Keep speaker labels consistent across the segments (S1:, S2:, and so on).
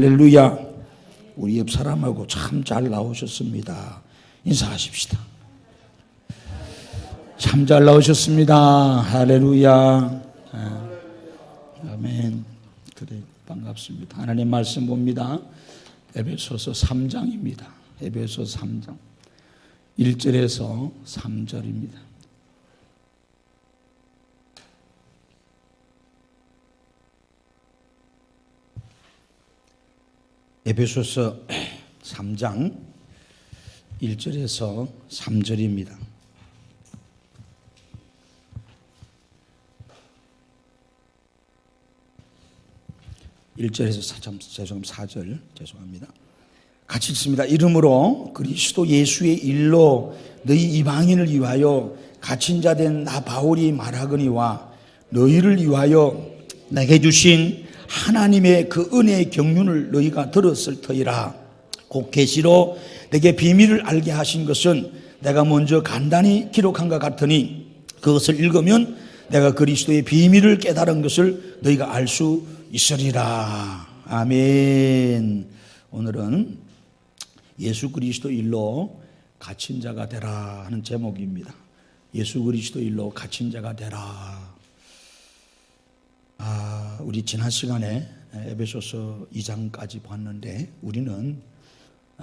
S1: 할렐루야. 우리 옆 사람하고 참 잘 나오셨습니다. 인사하십시다. 참 잘 나오셨습니다. 할렐루야. 아멘. 그래, 반갑습니다. 하나님 말씀 봅니다. 에베소서 3장입니다. 에베소서 3장 1절에서 3절입니다. 에베소서 3장 1절에서 3절입니다. 1절에서 4절 죄송합니다. 같이 읽습니다. 이름으로 그리스도 예수의 일로 너희 이방인을 위하여 갇힌 자 된 나 바울이 말하거니와 너희를 위하여 내게 주신 하나님의 그 은혜의 경륜을 너희가 들었을 터이라. 곧 계시로 내게 비밀을 알게 하신 것은 내가 먼저 간단히 기록한 것 같으니 그것을 읽으면 내가 그리스도의 비밀을 깨달은 것을 너희가 알 수 있으리라. 아멘. 오늘은 예수 그리스도 일로 갇힌 자가 되라 하는 제목입니다. 예수 그리스도 일로 갇힌 자가 되라. 우리 지난 시간에 에베소서 2장까지 봤는데 우리는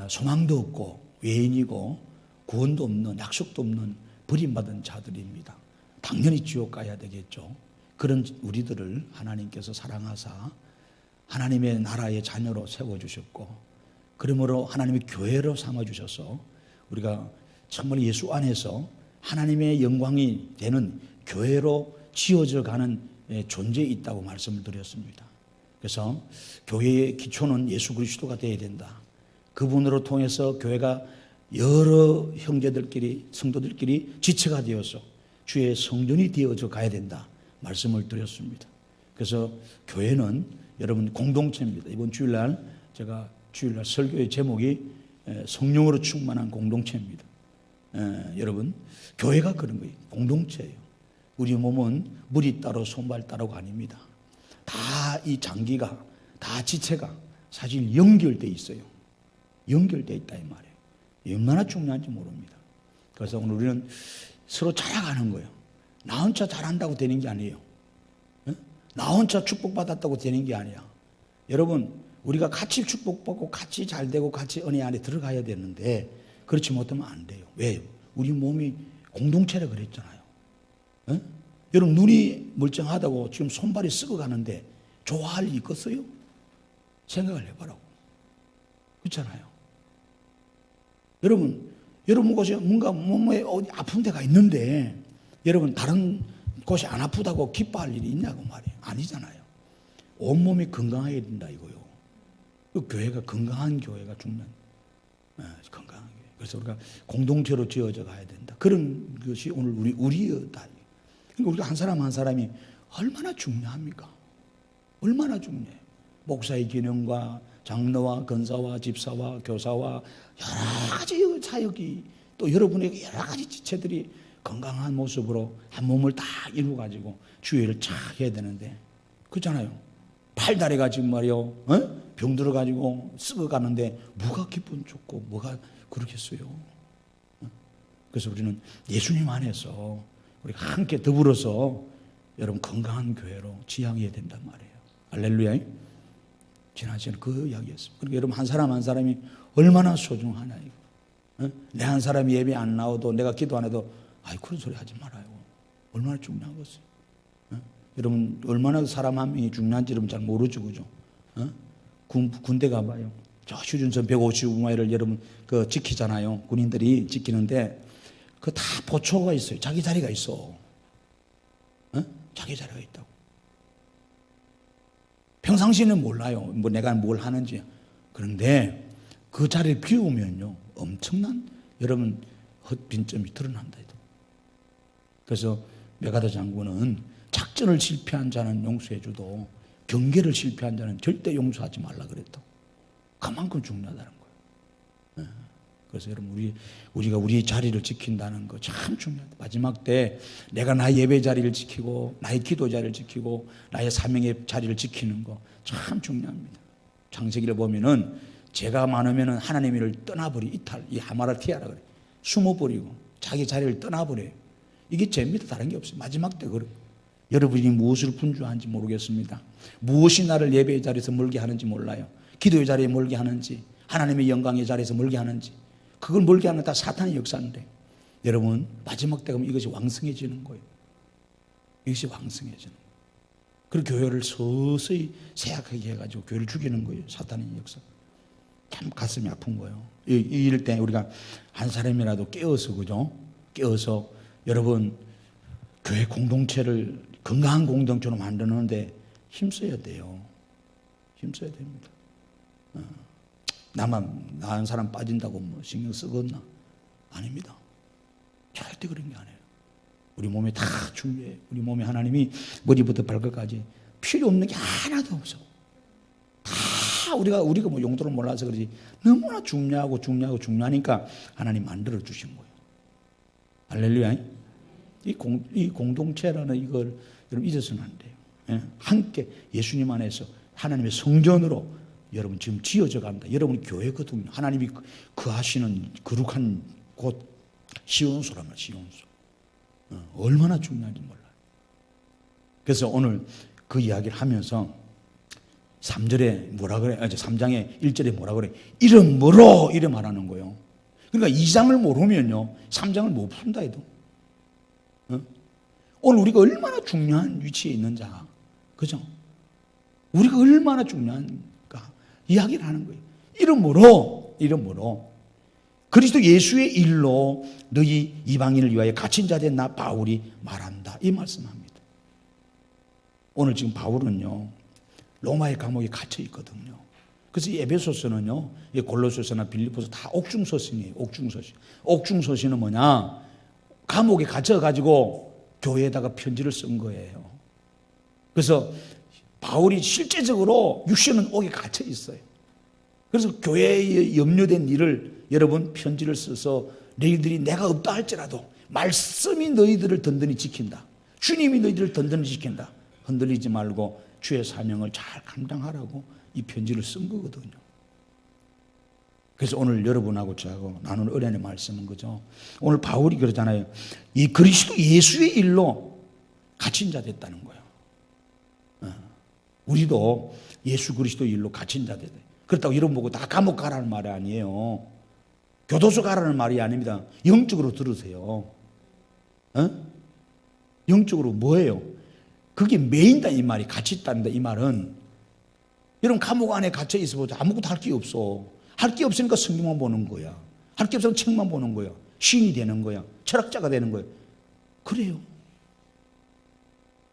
S1: 소망도 없고 외인이고 구원도 없는 약속도 없는 버림받은 자들입니다. 당연히 지옥 가야 되겠죠. 그런 우리들을 하나님께서 사랑하사 하나님의 나라의 자녀로 세워주셨고 그러므로 하나님의 교회로 삼아주셔서 우리가 정말 예수 안에서 하나님의 영광이 되는 교회로 지어져 가는 존재에 있다고 말씀을 드렸습니다. 그래서 교회의 기초는 예수 그리스도가 되어야 된다. 그분으로 통해서 교회가 여러 형제들끼리 성도들끼리 지체가 되어서 주의 성전이 되어져 가야 된다 말씀을 드렸습니다. 그래서 교회는 여러분 공동체입니다. 이번 주일날 제가 주일날 설교의 제목이 성령으로 충만한 공동체입니다. 여러분 교회가 그런 거예요. 공동체예요. 우리 몸은 물이 따로 손발 따로가 아닙니다. 다 이 장기가 다 지체가 사실 연결되어 있어요. 연결되어 있다 이 말이에요. 얼마나 중요한지 모릅니다. 그래서 오늘 우리는 서로 자라가는 거예요. 나 혼자 잘한다고 되는 게 아니에요. 나 혼자 축복받았다고 되는 게 아니야. 여러분 우리가 같이 축복받고 같이 잘되고 같이 은혜 안에 들어가야 되는데 그렇지 못하면 안 돼요. 왜요? 우리 몸이 공동체라 그랬잖아요. 여러분 눈이 멀쩡하다고 지금 손발이 썩어가는데 좋아할 일 있겠어요? 생각을 해보라고. 그렇잖아요. 여러분 곳에 뭔가 몸에 어디 아픈 데가 있는데 여러분 다른 곳이 안 아프다고 기뻐할 일이 있냐고 말이에요. 아니잖아요. 온몸이 건강해야 된다 이거요. 그 교회가 건강한 교회가 중요한 건강한 교회. 그래서 우리가 공동체로 지어져 가야 된다. 그런 것이 오늘 우리다. 그러니까 우리가 한 사람 한 사람이 얼마나 중요합니까? 얼마나 중요해요. 목사의 기능과 장로와 권사와 집사와 교사와 여러 가지 사역이 또 여러분에게 여러 가지 지체들이 건강한 모습으로 한 몸을 다 이루어가지고 주의를 착 해야 되는데 그렇잖아요. 팔다리가 지금 말이요 병 들어가지고 썩어가는데 뭐가 기분 좋고 뭐가 그렇겠어요. 그래서 우리는 예수님 안에서 우리가 함께 더불어서 여러분 건강한 교회로 지향해야 된단 말이에요. 할렐루야. 지난 시간에 그 이야기였습니다. 그러니까 여러분 한 사람 한 사람이 얼마나 소중하냐 이거. 내 한 사람이 예배 안 나와도 내가 기도 안 해도 아이 그런 소리 하지 말아요. 얼마나 중요한 것이에요. 여러분 얼마나 사람 한 명이 중요한지 여러분 잘 모르죠, 그죠? 군대 가봐요. 저 휴전선 155마일을 여러분 그 지키잖아요. 군인들이 지키는데 그 다 보초가 있어요. 자기 자리가 있어. 자기 자리가 있다고. 평상시에는 몰라요. 뭐 내가 뭘 하는지. 그런데 그 자리를 비우면요. 엄청난 여러분 빈점이 드러난다. 그래서 메가더 장군은 작전을 실패한 자는 용서해 줘도 경계를 실패한 자는 절대 용서하지 말라 그랬다. 그만큼 중요하다는 거예요. 그래서 여러분 우리가 우리 자리를 지킨다는 거 참 중요하다. 마지막 때 내가 나의 예배 자리를 지키고 나의 기도 자리를 지키고 나의 사명의 자리를 지키는 거 참 중요합니다. 창세기를 보면은 죄가 많으면은 하나님을 떠나버리 이탈, 이 하마라티아라 그래. 숨어버리고 자기 자리를 떠나버려요. 이게 죄입니다. 다른 게 없어요. 마지막 때 그래. 여러분이 무엇을 분주한지 모르겠습니다. 무엇이 나를 예배의 자리에서 멀게 하는지 몰라요. 기도의 자리에 멀게 하는지, 하나님의 영광의 자리에서 멀게 하는지, 그걸 멀게 하는 건 다 사탄의 역사인데, 여러분 마지막 때 가면 이것이 왕성해지는 거예요. 이것이 왕성해지는 거예요. 그리고 교회를 서서히 쇠약하게 해가지고 교회를 죽이는 거예요. 사탄의 역사. 참 가슴이 아픈 거예요. 이럴 때 우리가 한 사람이라도 깨어서, 그죠? 깨어서 여러분 교회 공동체를 건강한 공동체로 만드는데 힘써야 돼요. 힘써야 됩니다. 나만 나은 사람 빠진다고 뭐 신경 쓰겠나? 아닙니다. 절대 그런 게 아니에요. 우리 몸에 다 중요해요. 우리 몸에 하나님이 머리부터 발끝까지 필요 없는 게 하나도 없어. 다 우리가 뭐 용도를 몰라서 그러지 너무나 중요하니까 하나님 만들어 주신 거예요. 할렐루야. 이 공동체라는 이걸 여러분 잊어서는 안 돼요. 예? 함께 예수님 안에서 하나님의 성전으로 여러분 지금 지어져 갑니다. 여러분이 교회거든요. 하나님이 거하시는 거룩한 곳 시온소라면 시온소. 얼마나 중요한지 몰라요. 그래서 오늘 그 이야기를 하면서 3절에 뭐라 그래? 3장에 1절에 뭐라 그래? 이름 뭐로? 이래 말하는 거예요. 그러니까 2장을 모르면요 3장을 못 푼다 해도. 오늘 우리가 얼마나 중요한 위치에 있는자, 그죠? 우리가 얼마나 중요한가 이야기를 하는 거예요. 이름 뭐로? 그리스도 예수의 일로 너희 이방인을 위하여 갇힌 자 된 나 바울이 말한다. 이 말씀합니다. 오늘 지금 바울은요 로마의 감옥에 갇혀 있거든요. 그래서 이 에베소서는요, 이 골로새서나 빌립보서 다 옥중서신이에요. 옥중서신은 뭐냐? 감옥에 갇혀가지고 교회에다가 편지를 쓴 거예요. 그래서 바울이 실제적으로 육신은 옥에 갇혀 있어요. 그래서 교회에 염려된 일을 여러분 편지를 써서 너희들이 내가 없다 할지라도 말씀이 너희들을 든든히 지킨다. 주님이 너희들을 든든히 지킨다. 흔들리지 말고 주의 사명을 잘 감당하라고 이 편지를 쓴 거거든요. 그래서 오늘 여러분하고 저하고 나눈 은혜의 말씀은 그죠. 오늘 바울이 그러잖아요. 이 그리스도 예수의 일로 갇힌 자 됐다는 거예요. 우리도 예수 그리스도 일로 갇힌 자 됐다. 그렇다고 여러분 보고 다 감옥 가라는 말이 아니에요. 교도소 가라는 말이 아닙니다. 영적으로 들으세요. 영적으로 뭐예요? 그게 메인다 이 말이. 갇혀 있다는데 이 말은 여러분 감옥 안에 갇혀 있어보자. 아무것도 할 게 없어. 할 게 없으니까 성경만 보는 거야. 할 게 없으면 책만 보는 거야. 시인이 되는 거야. 철학자가 되는 거야. 그래요.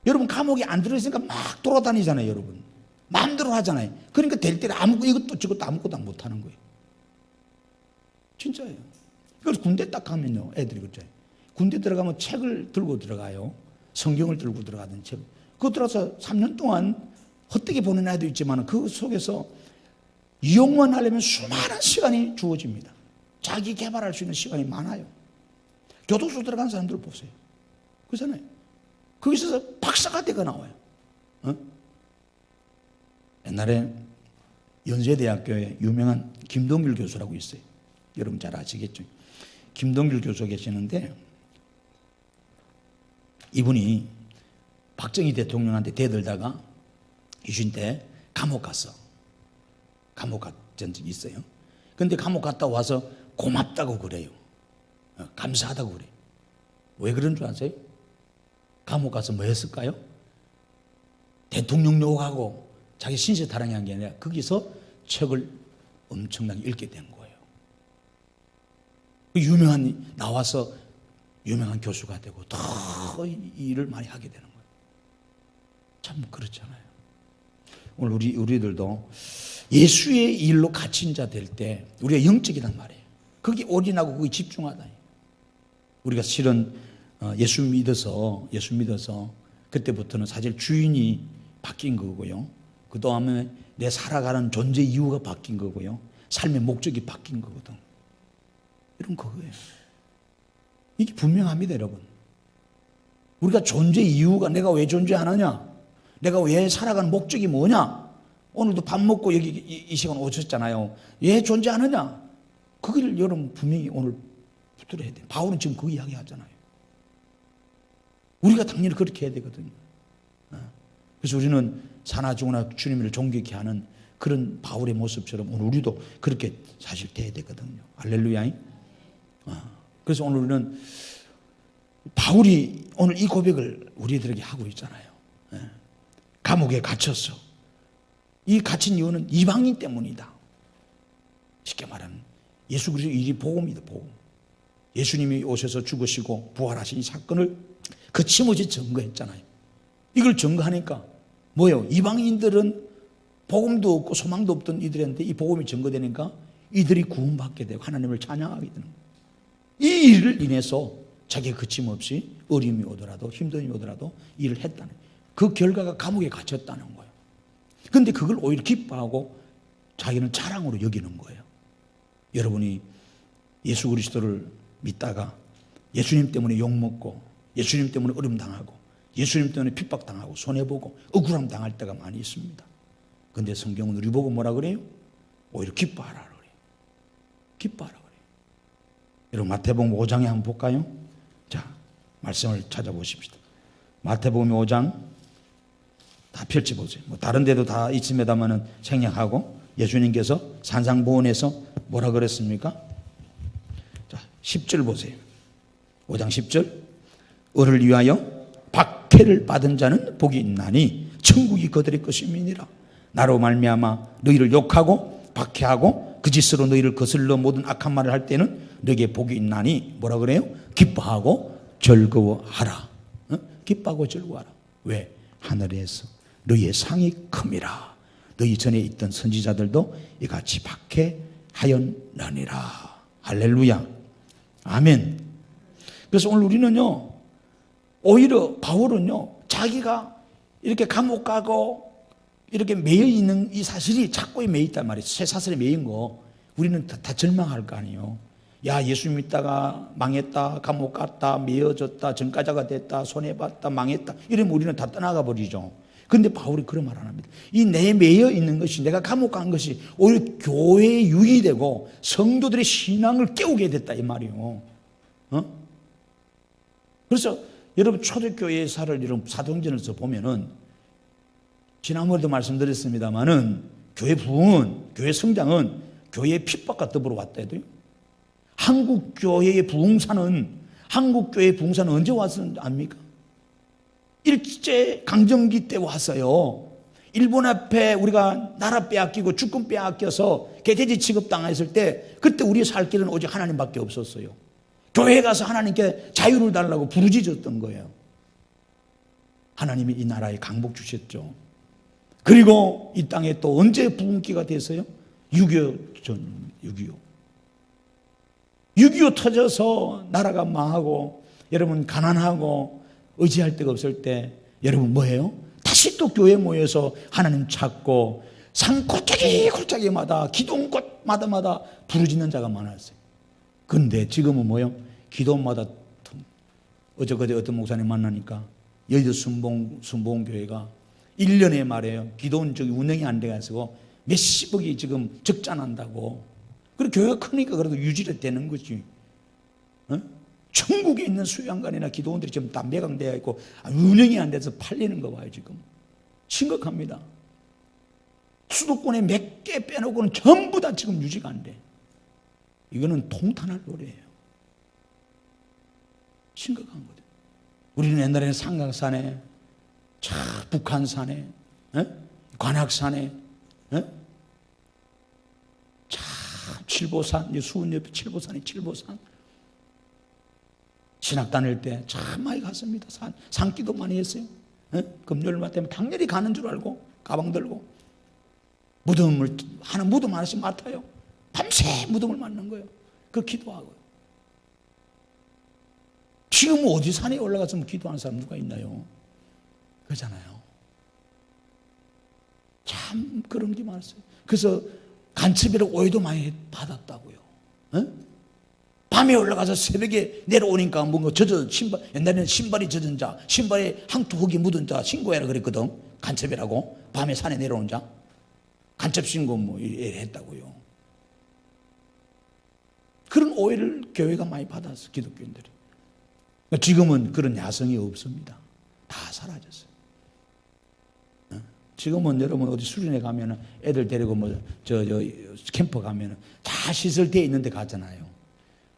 S1: 여러분 감옥에 안 들어있으니까 막 돌아다니잖아요. 여러분 마음대로 하잖아요. 그러니까 될 때는 이것도 저것도 아무것도 못하는 거예요. 진짜예요. 그래서 군대 딱 가면요 애들이 그렇죠. 군대 들어가면 책을 들고 들어가요. 성경을 들고 들어가던 책. 그거 들어서 3년 동안 헛되게 보낸 애도 있지만 그 속에서 이용만 하려면 수많은 시간이 주어집니다. 자기 개발할 수 있는 시간이 많아요. 교도소 들어간 사람들 보세요. 그렇잖아요. 거기서 박사가 되고 나와요. 옛날에 연세대학교에 유명한 김동길 교수라고 있어요. 여러분 잘 아시겠죠? 김동길 교수 계시는데 이분이 박정희 대통령한테 대들다가 유신 때 감옥 갔어. 감옥 갔던 적이 있어요. 근데 감옥 갔다 와서 고맙다고 그래요. 감사하다고 그래요. 왜 그런 줄 아세요? 감옥 가서 뭐 했을까요? 대통령 욕하고 자기 신세 타령한 게 아니라 거기서 책을 엄청나게 읽게 된 거예요. 나와서 유명한 교수가 되고 더 일을 많이 하게 되는 거예요. 참 그렇잖아요. 오늘 우리들도 예수의 일로 갇힌 자 될 때 우리가 영적이란 말이에요. 거기 올인하고 거기 집중하다. 우리가 실은 예수 믿어서 그때부터는 사실 주인이 바뀐 거고요. 그 다음에 내 살아가는 존재 이유가 바뀐 거고요. 삶의 목적이 바뀐 거거든. 이런 거예요. 이게 분명합니다, 여러분. 우리가 존재 이유가 내가 왜 존재하느냐? 내가 왜 살아가는 목적이 뭐냐? 오늘도 밥 먹고 여기 이 시간 오셨잖아요. 왜 존재하느냐? 거기를 여러분 분명히 오늘 붙들어야 돼요. 바울은 지금 그 이야기 하잖아요. 우리가 당연히 그렇게 해야 되거든요. 그래서 우리는 사나 죽으나 주님을 존귀케 하는 그런 바울의 모습처럼 오늘 우리도 그렇게 사실 돼야 되거든요. 할렐루야. 그래서 오늘 우리는 바울이 오늘 이 고백을 우리들에게 하고 있잖아요. 감옥에 갇혔어. 이 갇힌 이유는 이방인 때문이다. 쉽게 말하면 예수 그리스도의 일이 복음이다. 복음. 예수님이 오셔서 죽으시고 부활하신 이 사건을 거침없이 증거했잖아요. 이걸 증거하니까 뭐예요? 이방인들은 복음도 없고 소망도 없던 이들한테 이 복음이 증거되니까 이들이 구원받게 되고 하나님을 찬양하게 되는 거예요. 이 일을 인해서 자기가 거침없이 어려움이 오더라도 힘듦이 오더라도 일을 했다는 거예요. 그 결과가 감옥에 갇혔다는 거예요. 그런데 그걸 오히려 기뻐하고 자기는 자랑으로 여기는 거예요. 여러분이 예수 그리스도를 믿다가 예수님 때문에 욕먹고 예수님 때문에 어려움 당하고 예수님 때문에 핍박당하고 손해보고 억울함 당할 때가 많이 있습니다. 그런데 성경은 우리 보고 뭐라 그래요? 오히려 기뻐하라 그래요. 기뻐하라 그래요. 여러분 마태복음 5장에 한번 볼까요? 자, 말씀을 찾아보십시다. 마태복음 5장 다 펼쳐보세요. 뭐 다른 데도 다 있습니다만은 생략하고 예수님께서 산상보훈에서 뭐라 그랬습니까? 자, 10절 보세요. 5장 10절. 을을 위하여 박해를 받은 자는 복이 있나니 천국이 그들의 것임이니라. 나로 말미암아 너희를 욕하고 박해하고 그 짓으로 너희를 거슬러 모든 악한 말을 할 때는 너희에게 복이 있나니 뭐라 그래요? 기뻐하고 즐거워하라. 기뻐하고 즐거워하라. 왜? 하늘에서 너희의 상이 큼이라. 너희 전에 있던 선지자들도 이같이 박해하였느니라. 할렐루야. 아멘. 그래서 오늘 우리는요, 오히려 바울은요, 자기가 이렇게 감옥 가고 이렇게 매여 있는 이 사실이 착고에 매여 있단 말이에요. 새 사슬에 매인 거. 우리는 다 절망할 거 아니에요. 야, 예수 믿다가 망했다, 감옥 갔다, 매여졌다, 전과자가 됐다, 손해봤다, 망했다. 이러면 우리는 다 떠나가 버리죠. 그런데 바울이 그런 말 안 합니다. 이 내 매여 있는 것이, 내가 감옥 간 것이 오히려 교회에 유익이 되고 성도들의 신앙을 깨우게 됐다 이 말이에요. 그래서 여러분 초대교회의 사를 여러분 사도행전에서 보면은 지난번에도 말씀드렸습니다만은 교회 부흥은, 교회 성장은 교회의 핍박과 더불어 왔다 해도요. 한국교회의 부흥사는 언제 왔습니까? 일제 강점기 때 왔어요. 일본 앞에 우리가 나라 빼앗기고 주권 빼앗겨서 개돼지 취급당했을 때 그때 우리의 살 길은 오직 하나님밖에 없었어요. 교회에 가서 하나님께 자유를 달라고 부르짖었던 거예요. 하나님이 이 나라에 강복 주셨죠. 그리고 이 땅에 또 언제 부흥기가 됐어요? 6.25 터져서 나라가 망하고 여러분 가난하고 의지할 데가 없을 때 여러분 뭐예요? 다시 또 교회에 모여서 하나님 찾고 산 골짜기마다 기도원 곳마다 부르짖는 자가 많았어요. 그런데 지금은 뭐예요? 기도원마다 어저그제 어떤 목사님 만나니까 여의도 순복음교회가 1년에 말이에요. 기도원 저기 운영이 안 돼가지고 몇십억이 지금 적자난다고. 그리고 교회가 크니까 그래도 유지가 되는 거지. 천국에 있는 수양관이나 기도원들이 지금 다 매각되어 있고 운영이 안 돼서 팔리는 거 봐요 지금. 심각합니다. 수도권에 몇 개 빼놓고는 전부 다 지금 유지가 안 돼. 이거는 통탄할 노래예요. 심각한 거죠. 우리는 옛날에는 상강산에, 북한산에, 관악산에, 칠보산, 수원 옆에 칠보산. 신학 다닐 때 참 많이 갔습니다. 산기도 많이 했어요. 금요일마다 되면 당연히 가는 줄 알고 가방 들고 무덤을 무덤 하나씩 맡아요. 밤새 무덤을 맡는 거예요. 그 기도하고. 지금 어디 산에 올라가서 기도하는 사람 누가 있나요? 그러잖아요. 참 그런 게 많았어요. 그래서 간첩이라고 오해도 많이 받았다고요. 밤에 올라가서 새벽에 내려오니까 뭔가 옛날에는 신발이 젖은 자, 신발에 항토 흙이 묻은 자 신고해라 그랬거든. 간첩이라고. 밤에 산에 내려오는 자. 간첩 신고 뭐 이래 했다고요. 그런 오해를 교회가 많이 받았어, 기독교인들이. 지금은 그런 야성이 없습니다. 다 사라졌어요. 지금은 여러분 어디 수련회 가면은 애들 데리고 뭐 캠프 가면은 다 시설되어 있는데 가잖아요.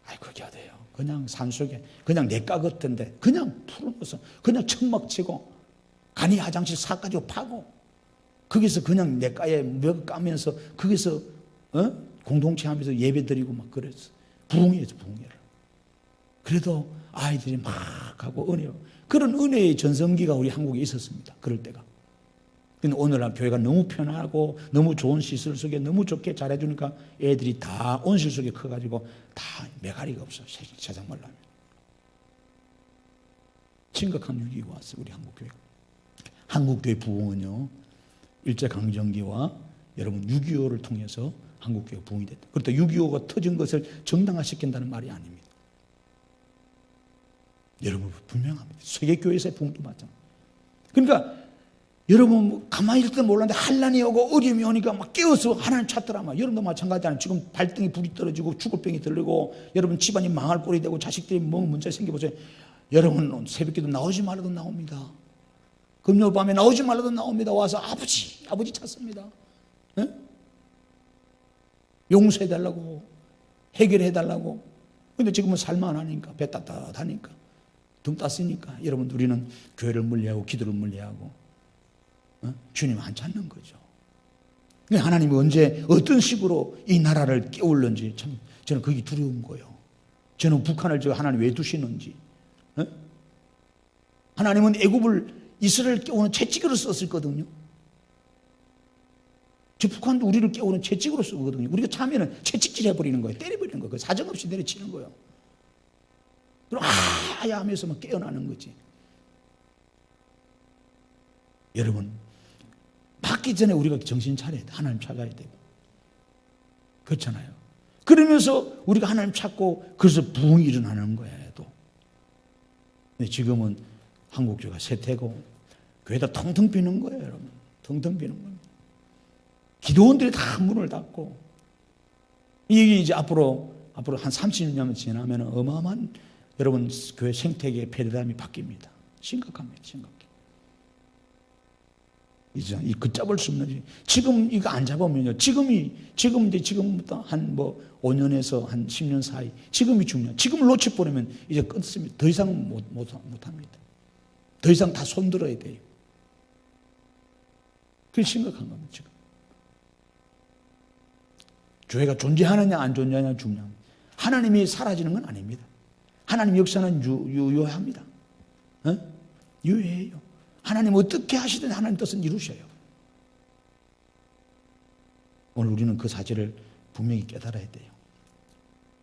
S1: 아이 그게 어때요? 그냥 산속에 그냥 냇가 같은데 그냥 풀어서 그냥 천막 치고 간이 화장실 사 가지고 파고 거기서 그냥 냇가에 몇 까면서 거기서 공동체 하면서 예배 드리고 막 그랬어. 부흥회죠, 부흥회를. 그래도 아이들이 막 하고 그런 은혜의 전성기가 우리 한국에 있었습니다. 그럴 때가. 근데 오늘날 교회가 너무 편하고 너무 좋은 시설 속에 너무 좋게 잘해주니까 애들이 다 온실 속에 커가지고 다 메가리가 없어. 세상 말로 하면. 심각한 위기가 왔어요, 우리 한국교회가. 한국교회 부흥은요, 일제강점기와 여러분 6.25를 통해서 한국교회가 부흥이 됐다. 그렇다 6.25가 터진 것을 정당화시킨다는 말이 아닙니다. 여러분 분명합니다. 세계교회에서의 부흥도 마찬가지. 그러니까 여러분 가만히 있을 때 몰랐는데 환난이 오고 어려움이 오니까 막 깨어서 하나님 찾더라. 여러분도 마찬가지잖아요. 지금 발등에 불이 떨어지고 죽을 병이 들리고 여러분 집안이 망할 꼴이 되고 자식들이 뭐 문제 생겨보세요. 여러분 새벽기도 나오지 말아도 나옵니다. 금요 밤에 나오지 말아도 나옵니다. 와서 아버지 찾습니다. 네? 용서해달라고 해결해달라고. 근데 지금은 살만하니까 배 따뜻하니까 등 따스니까 여러분 우리는 교회를 멀리하고 기도를 멀리하고 주님 안 찾는 거죠. 하나님이 언제 어떤 식으로 이 나라를 깨울는지 참 저는 그게 두려운 거예요. 저는 북한을 하나님 왜 두시는지. 하나님은 애굽을 이스라엘 깨우는 채찍으로 썼었거든요. 저 북한도 우리를 깨우는 채찍으로 쓰거든요. 우리가 참으면 채찍질 해버리는 거예요. 때려버리는 거예요. 사정없이 내려치는 거예요. 그럼 아야 하면서 막 깨어나는 거지. 여러분 받기 전에 우리가 정신 차려야 돼. 하나님 찾아야 되고. 그렇잖아요. 그러면서 우리가 하나님 찾고 그래서 부흥이 일어나는 거예요. 또. 근데 지금은 한국교회가 쇠퇴고 교회다 텅텅 비는 거예요. 여러분. 텅텅 비는 겁니다. 기도원들이 다 문을 닫고 이게 이제 앞으로 한 30년 지나면 어마어마한 여러분 교회 생태계의 패러다임이 바뀝니다. 심각합니다. 심각해. 이제 이 걷잡을 수 없는 지금 이거 안 잡으면요. 지금부터 한 5년에서 한 10년 사이 지금이 중요해요. 지금을 놓쳐버리면 이제 끊습니다. 더 이상 못 합니다. 더 이상 다 손들어야 돼요. 그게 심각한 겁니다. 지금. 교회가 존재하느냐 안 존재하느냐 중요합니다. 하나님이 사라지는 건 아닙니다. 하나님 역사는 유효합니다. 유효해요. 하나님 어떻게 하시든 하나님 뜻은 이루셔요. 오늘 우리는 그 사실을 분명히 깨달아야 돼요.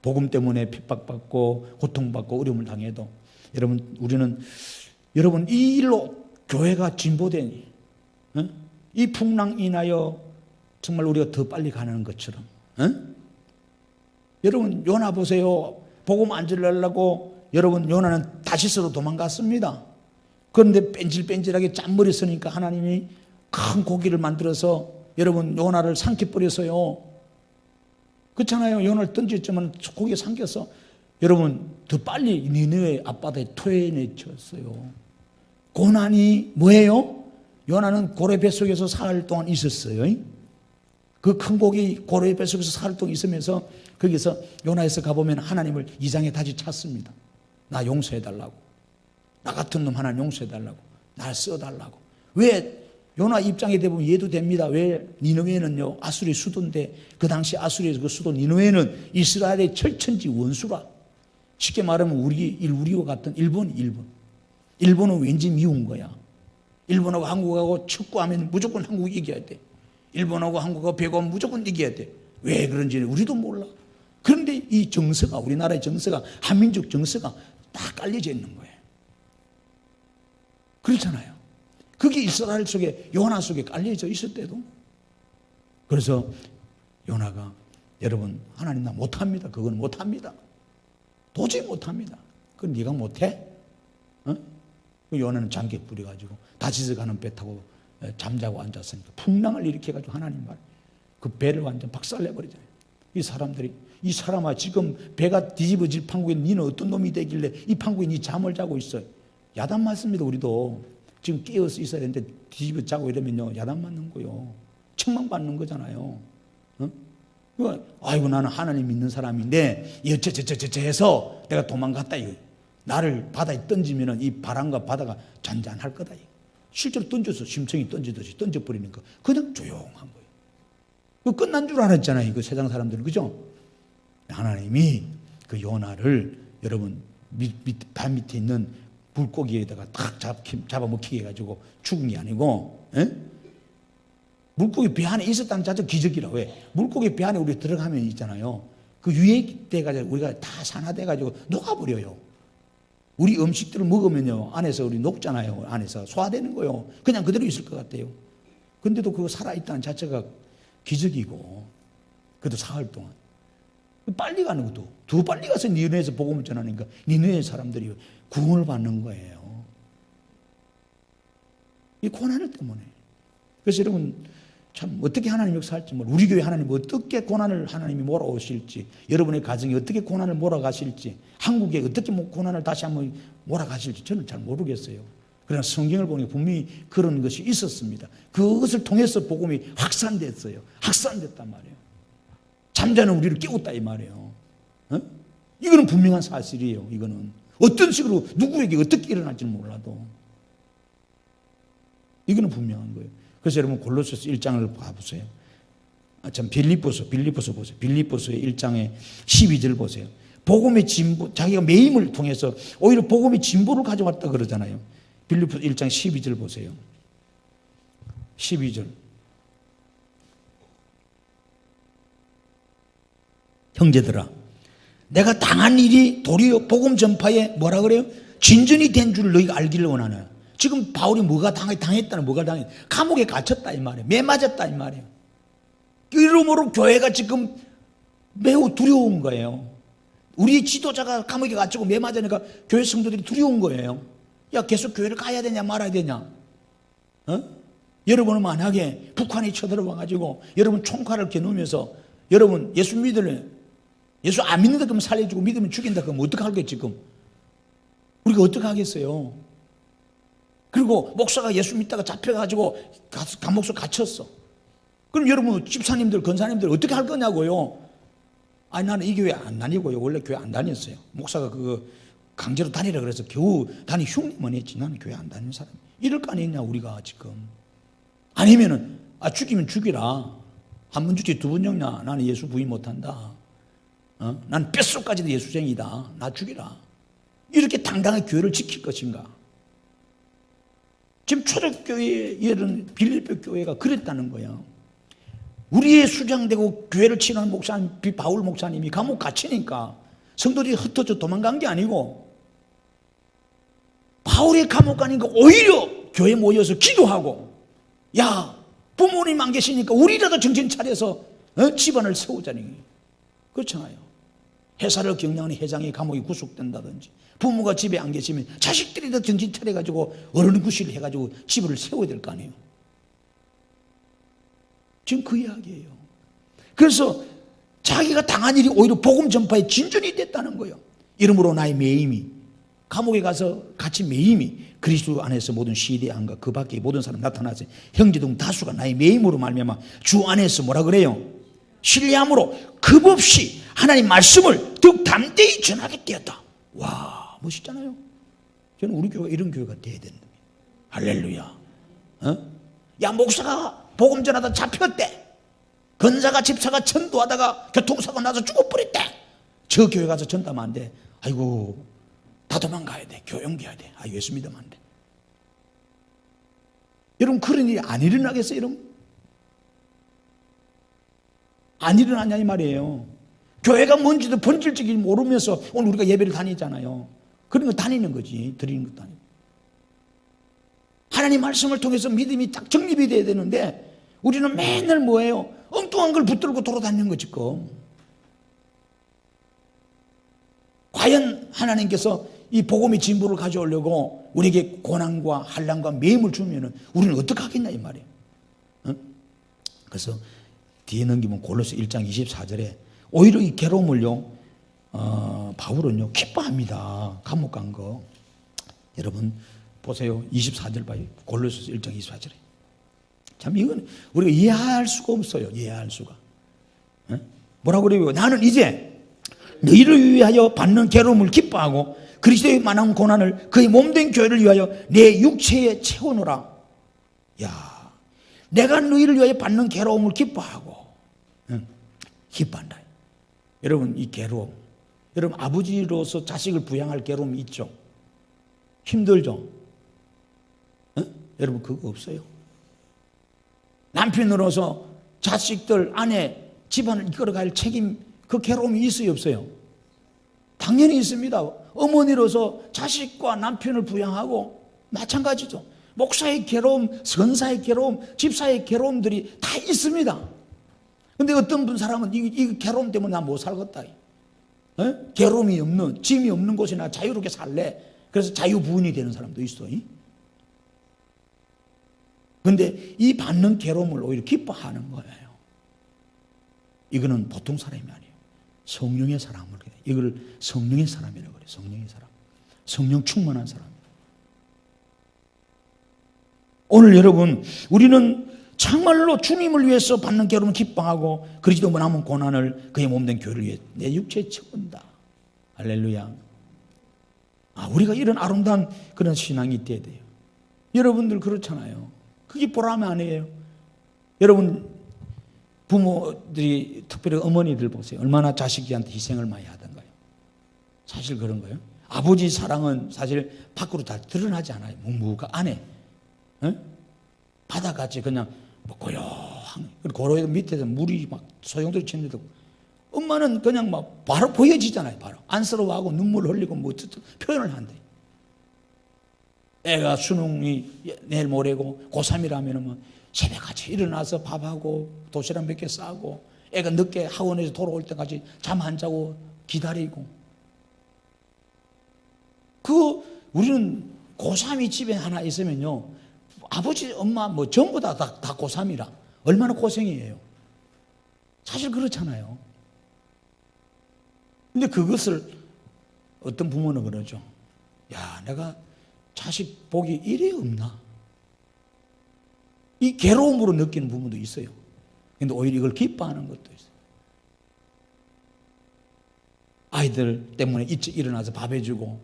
S1: 복음 때문에 핍박받고 고통받고 어려움을 당해도 여러분 이 일로 교회가 진보되니 이 풍랑 인하여 정말 우리가 더 빨리 가는 것처럼 여러분 요나 보세요. 복음 안 전하려고 여러분 요나는 다시스로 도망갔습니다. 그런데 뺀질뺀질하게 짠머리 쓰니까 하나님이 큰 고기를 만들어서 여러분 요나를 삼켜버렸어요. 그렇잖아요. 요나를 던졌지만 고기가 삼켜서 여러분 더 빨리 니느웨 앞바다에 토해내쳤어요. 고난이 뭐예요? 요나는 고래 뱃속에서 사흘 동안 있었어요. 그 큰 고기 고래 뱃속에서 사흘 동안 있으면서 거기서 요나에서 가보면 하나님을 이장에 다시 찾습니다. 나 용서해달라고. 나 같은 놈 하나님 용서해달라고. 날 써달라고. 왜 요나 입장에 대보면 이해도 됩니다. 왜 니느웨는요 아수리의 수도인데 그 당시 아수리의 그 수도 니느웨는 이스라엘의 철천지 원수라. 쉽게 말하면 우리와 같은 일본은 왠지 미운 거야. 일본하고 한국하고 축구하면 무조건 한국이 이겨야 돼. 일본하고 한국하고 배구하면 무조건 이겨야 돼. 왜 그런지는 우리도 몰라. 그런데 이 정서가 우리나라의 정서가 한민족 정서가 다 깔려져 있는 거예요. 그렇잖아요. 그게 이스라엘 속에 요나 속에 깔려져 있을 때도. 그래서 요나가 여러분 하나님 나 못합니다. 그건 못합니다. 도저히 못합니다. 그건 네가 못해? 요나는 장기 뿌려가지고 다시스 가는 배 타고 잠자고 앉았으니까 풍랑을 일으켜가지고 하나님 말 그 배를 완전 박살내버리잖아요. 이 사람아, 지금 배가 뒤집어질 판국에 니는 어떤 놈이 되길래 이 판국에 니 잠을 자고 있어. 야단 맞습니다. 우리도 지금 깨어서 있어야 되는데 뒤집어 자고 이러면요, 야단 맞는 거요. 책망받는 거잖아요. 어? 아이고, 나는 하나님 믿는 사람인데 어쩌저쩌저쩌 해서 내가 도망갔다. 이거. 나를 바다에 던지면은 이 바람과 바다가 잔잔할 거다. 이거. 실제로 던져서 심청이 던지듯이 던져버리니까 그냥 조용한 거예요. 그 끝난 줄 알았잖아요. 그 세상 사람들은. 그죠? 하나님이 그 요나를 여러분 발 밑에 있는 물고기에다가 탁 잡아먹히게 해가지고 죽은 게 아니고, 에? 물고기 배 안에 있었다는 자체가 기적이라. 왜? 물고기 배 안에 우리 들어가면 있잖아요. 그 유액돼가지고 우리가 다 산화돼가지고 녹아버려요. 우리 음식들을 먹으면요, 안에서 우리 녹잖아요. 안에서 소화되는 거요. 그냥 그대로 있을 것 같아요. 근데도 그거 살아있다는 자체가 기적이고, 그래도 사흘 동안. 빨리 가는 것도, 더 빨리 가서 니느웨에서 복음을 전하니까 니느웨 사람들이 구원을 받는 거예요. 이 고난 때문에. 그래서 여러분, 참 어떻게 하나님 역사할지 모르고, 우리 교회 하나님 어떻게 고난을 하나님이 몰아오실지, 여러분의 가정이 어떻게 고난을 몰아가실지, 한국에 어떻게 고난을 다시 한번 몰아가실지 저는 잘 모르겠어요. 그러나 성경을 보니까 분명히 그런 것이 있었습니다. 그것을 통해서 복음이 확산됐어요. 확산됐단 말이에요. 잠자는 우리를 깨웠다 이 말이에요. 어? 이거는 분명한 사실이에요. 이거는 어떤 식으로 누구에게 어떻게 일어날지는 몰라도 이거는 분명한 거예요. 그래서 여러분 골로새서 1장을 봐보세요. 빌립보서 보세요. 빌립보서의 1장의 12절 보세요. 복음의 진보, 자기가 매임을 통해서 오히려 복음의 진보를 가져왔다 그러잖아요. 빌립보서 1장 12절 보세요. 12절. 형제들아, 내가 당한 일이 도리어 복음 전파에 뭐라 그래요? 진전이 된 줄 너희가 알기를 원하네. 지금 바울이 뭐가 당했다는 뭐가 당했? 감옥에 갇혔다 이 말이에요. 매 맞았다 이 말이에요. 이러므로 교회가 지금 매우 두려운 거예요. 우리 지도자가 감옥에 갇히고 매 맞으니까 교회 성도들이 두려운 거예요. 야, 계속 교회를 가야 되냐 말아야 되냐? 어? 여러분은 만약에 북한이 쳐들어와 가지고 여러분 총칼을 겨누면서 여러분 예수 믿을래? 예수 안 믿는다 그러면 살려주고 믿으면 죽인다 그러면 어떡하겠지 지금? 우리가 어떡하겠어요? 그리고 목사가 예수 믿다가 잡혀가지고 감옥소 갇혔어. 그럼 여러분 집사님들 권사님들 어떻게 할 거냐고요? 아니 나는 이 교회 안 다니고요. 원래 교회 안 다녔어요. 목사가 그거 강제로 다니라 그래서 겨우 흉내만 했지. 나는 교회 안 다니는 사람. 이럴 거 아니냐 우리가 지금. 아니면은 죽이면 죽이라. 한 번 죽지 두 번 죽냐. 나는 예수 부인 못한다. 난 뼛속까지도 예수쟁이다. 나 죽이라. 이렇게 당당하게 교회를 지킬 것인가? 지금 초대교회의 이런 빌립보 교회가 그랬다는 거야. 우리의 수장되고 교회를 치는 목사님, 바울 목사님이 감옥 갇히니까 성도들이 흩어져 도망간 게 아니고 바울의 감옥 가니까 오히려 교회 모여서 기도하고 야 부모님 안 계시니까 우리라도 정신 차려서 집안을 세우자니 그렇잖아요. 회사를 경영하는 회장이 감옥에 구속된다든지 부모가 집에 안 계시면 자식들이 더 정신 차려가지고 어른 구실을 해가지고 집을 세워야 될 거 아니에요. 지금 그 이야기예요. 그래서 자기가 당한 일이 오히려 복음 전파에 진전이 됐다는 거예요. 이러므로 나의 매임이 감옥에 가서 같이 매임이 그리스도 안에서 모든 시대안과 그 밖에 모든 사람 나타나서 형제등 다수가 나의 매임으로 말미암아 주 안에서 뭐라 그래요? 신뢰함으로 급없이 하나님 말씀을 더욱 담대히 전하게 되었다. 와 멋있잖아요. 저는 우리 교회가 이런 교회가 돼야 된다. 할렐루야. 야 목사가 복음 전하다 잡혔대. 건사가 집사가 전도하다가 교통사고 나서 죽어버렸대. 저 교회 가서 전도하면 안 돼. 아이고 다 도망가야 돼. 교용해야 돼. 예수 믿으면 안 돼. 여러분 그런 일이 안 일어나겠어요? 여러분? 안 일어나냐 이 말이에요. 교회가 뭔지도 본질적인 모르면서 오늘 우리가 예배를 다니잖아요. 그런 거 다니는 거지. 드리는 것도 아니고. 하나님 말씀을 통해서 믿음이 딱 정립이 돼야 되는데 우리는 맨날 뭐예요? 엉뚱한 걸 붙들고 돌아다니는 거 지금. 과연 하나님께서 이 복음의 진보를 가져오려고 우리에게 고난과 한란과 매임을 주면은 우리는 어떻게 하겠냐 이 말이에요. 그래서 뒤에 넘기면 골로새 1장 24절에 오히려 이 괴로움을요, 바울은요, 기뻐합니다. 감옥 간 거. 여러분, 보세요. 24절 봐요. 골로새 1장 24절에. 참, 이건 우리가 이해할 수가 없어요. 이해할 수가. 에? 뭐라고 그래요? 나는 이제 너희를 위하여 받는 괴로움을 기뻐하고 그리스도의 많은 고난을 그의 몸된 교회를 위하여 내 육체에 채우노라. 야, 내가 너희를 위하여 받는 괴로움을 기뻐하고, 기뻐한다. 여러분, 이 괴로움, 여러분 아버지로서 자식을 부양할 괴로움이 있죠. 힘들죠. 여러분 그거 없어요. 남편으로서 자식들, 아내, 집안을 이끌어갈 책임, 그 괴로움이 있어요, 없어요? 당연히 있습니다. 어머니로서 자식과 남편을 부양하고 마찬가지죠. 목사의 괴로움, 선사의 괴로움, 집사의 괴로움들이 다 있습니다. 근데 어떤 사람은 이 괴로움 때문에 나 못 살겠다. 괴로움이 없는, 짐이 없는 곳에 나 자유롭게 살래. 그래서 자유부인이 되는 사람도 있어. 근데 이 받는 괴로움을 오히려 기뻐하는 거예요. 이거는 보통 사람이 아니에요. 성령의 사람을 그래요. 이걸 성령의 사람이라고 그래요. 성령의 사람. 성령 충만한 사람. 오늘 여러분, 우리는 정말로 주님을 위해서 받는 괴로움을 기뻐하고 그리스도 남은 고난을 그의 몸된 교회를 위해 내 육체에 채운다. 할렐루야. 우리가 이런 아름다운 그런 신앙이 있어야 돼요. 여러분들 그렇잖아요. 그게 보람 아니에요. 여러분 부모들이, 특별히 어머니들 보세요. 얼마나 자식이한테 희생을 많이 하던가요. 사실 그런 거예요. 아버지 사랑은 사실 밖으로 다 드러나지 않아요. 묵묵한 안에 바다같이 그냥 뭐 고요한, 고로 밑에서 물이 막 소용돌이 치는데도 엄마는 그냥 막 바로 보여지잖아요. 바로 안쓰러워하고 눈물 흘리고 뭐 표현을 한대. 애가 수능이 내일 모레고 고3이라면 뭐 새벽같이 일어나서 밥하고 도시락 몇 개 싸고 애가 늦게 학원에서 돌아올 때까지 잠 안 자고 기다리고. 우리는 고3이 집에 하나 있으면요, 아버지 엄마 뭐 전부 다 고3이라 얼마나 고생이에요. 사실 그렇잖아요. 근데 그것을 어떤 부모는 그러죠. 야, 내가 자식 복이 이래 없나? 이 괴로움으로 느끼는 부분도 있어요. 근데 오히려 이걸 기뻐하는 것도 있어요. 아이들 때문에 일찍 일어나서 밥 해주고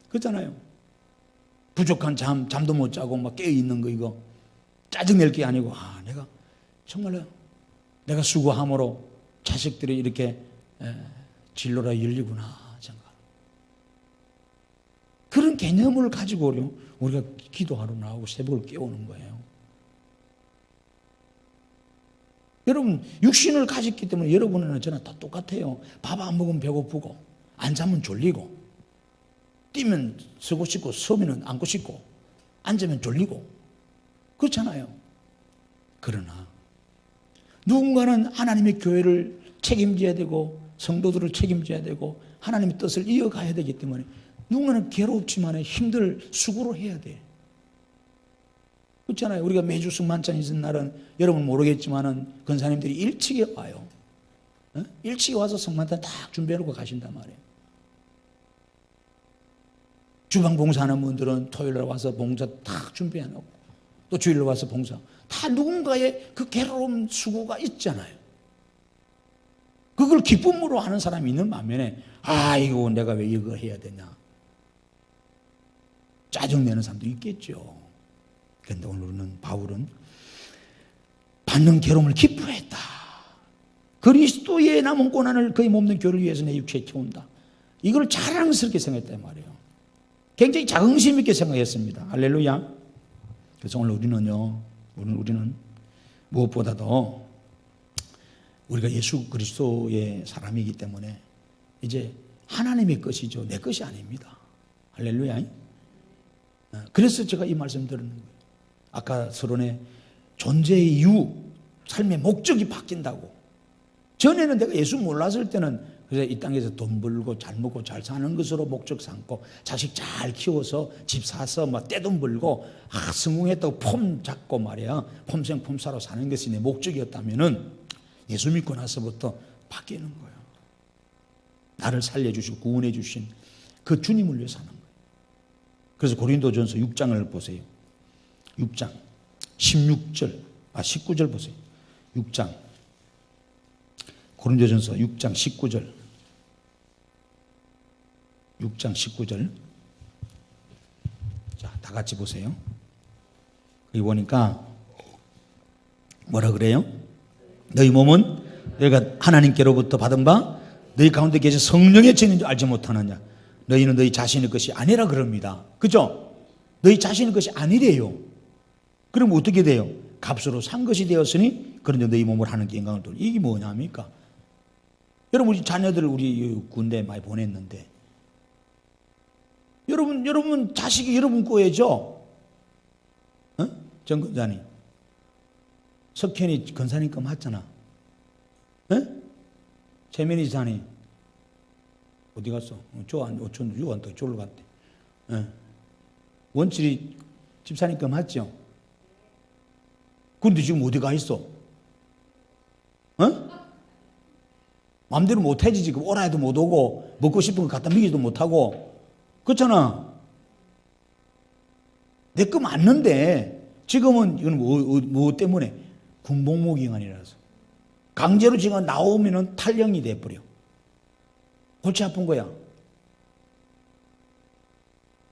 S1: 그렇잖아요. 부족한 잠도 못 자고 막 깨어있는 거, 이거 짜증낼 게 아니고, 내가 정말로 내가 수고함으로 자식들이 이렇게 진로가 열리구나 생각. 그런 개념을 가지고 우리가 기도하러 나오고 새벽을 깨우는 거예요. 여러분 육신을 가졌기 때문에 여러분은 저나 다 똑같아요. 밥 안 먹으면 배고프고, 안 자면 졸리고, 뛰면 서고 싶고, 서면 앉고 싶고, 앉으면 졸리고, 그렇잖아요. 그러나 누군가는 하나님의 교회를 책임져야 되고 성도들을 책임져야 되고 하나님의 뜻을 이어가야 되기 때문에 누군가는 괴롭지만 힘들 수고를 해야 돼. 그렇잖아요. 우리가 매주 승만찬 있는 날은 여러분 모르겠지만은 권사님들이 일찍이 와요. 일찍이 와서 승만찬 딱 준비해놓고 가신단 말이에요. 주방 봉사하는 분들은 토요일에 와서 봉사 딱 준비해놓고 또 주일로 와서 봉사. 다 누군가의 그 괴로움 수고가 있잖아요. 그걸 기쁨으로 하는 사람이 있는 반면에 이거 내가 왜 이거 해야 되냐 짜증내는 사람도 있겠죠. 그런데 오늘은 바울은 받는 괴로움을 기뻐했다. 그리스도의 남은 고난을 그의 몸된 교회를 위해서 내 육체에 채운다. 이걸 자랑스럽게 생각했단 말이에요. 굉장히 자긍심 있게 생각했습니다. 할렐루야. 그래서 오늘 우리는 무엇보다도 우리가 예수 그리스도의 사람이기 때문에 이제 하나님의 것이죠. 내 것이 아닙니다. 할렐루야. 그래서 제가 이 말씀 드리는 거예요. 아까 서론에 존재의 이유, 삶의 목적이 바뀐다고. 전에는 내가 예수 몰랐을 때는 그래서 이 땅에서 돈 벌고 잘 먹고 잘 사는 것으로 목적 삼고 자식 잘 키워서 집 사서 막 떼돈 벌고 성공했다고 폼 잡고 말이야 폼생 폼사로 사는 것이 내 목적이었다면은 예수 믿고 나서부터 바뀌는 거예요. 나를 살려주시고 구원해 주신 그 주님을 위해 사는 거예요. 그래서 고린도전서 6장을 보세요. 6장 19절 보세요. 6장 고린도전서 6장 19절 6장 19절 자, 다 같이 보세요. 여기 보니까 뭐라 그래요? 너희 몸은 너희가 하나님께로부터 받은 바 너희 가운데 계신 성령의 죄인 줄 알지 못하느냐. 너희는 너희 자신의 것이 아니라 그럽니다. 그죠? 너희 자신의 것이 아니래요. 그럼 어떻게 돼요? 값으로 산 것이 되었으니 그런데 너희 몸을 하나님께 영광을 돌려. 이게 뭐냐입니까? 여러분 우리 자녀들 우리 군대 많이 보냈는데 여러분 자식이 여러분 거예죠? 어? 정 근사님 석현이 근사님 거 맞잖아. 어? 최민희 지사님 어디 갔어? 요한도 졸로 갔대. 어. 원칠이 집사님 거 맞죠? 근데 지금 어디 가 있어? 어? 마음대로 못하지. 지금 오라 해도 못 오고 먹고 싶은 거 갖다 먹이지도 못하고 그렇잖아. 내 거 맞는데 지금은 이건 뭐 때문에? 군복무기간이라서 강제로 지금 나오면은 탈령이 돼버려. 골치 아픈 거야.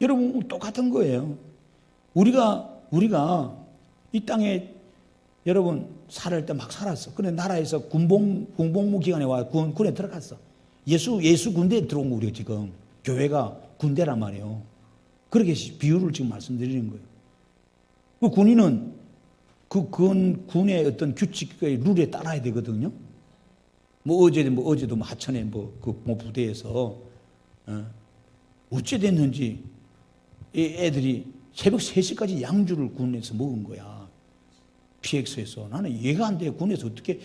S1: 여러분 똑같은 거예요. 우리가 이 땅에 여러분 살을 때 막 살았어. 그런데 나라에서 군복무 기간에 와 군에 들어갔어. 예수 군대에 들어온 거 우리가 지금 교회가 군대란 말이에요. 그렇게 비유를 지금 말씀드리는 거예요. 그 군인은 그 군의 어떤 규칙의 룰에 따라야 되거든요. 어제도 하천에 그 부대에서 어찌 됐는지 애들이 새벽 3시까지 양주를 군에서 먹은 거야. PX에서. 나는 이해가 안 돼. 군에서 어떻게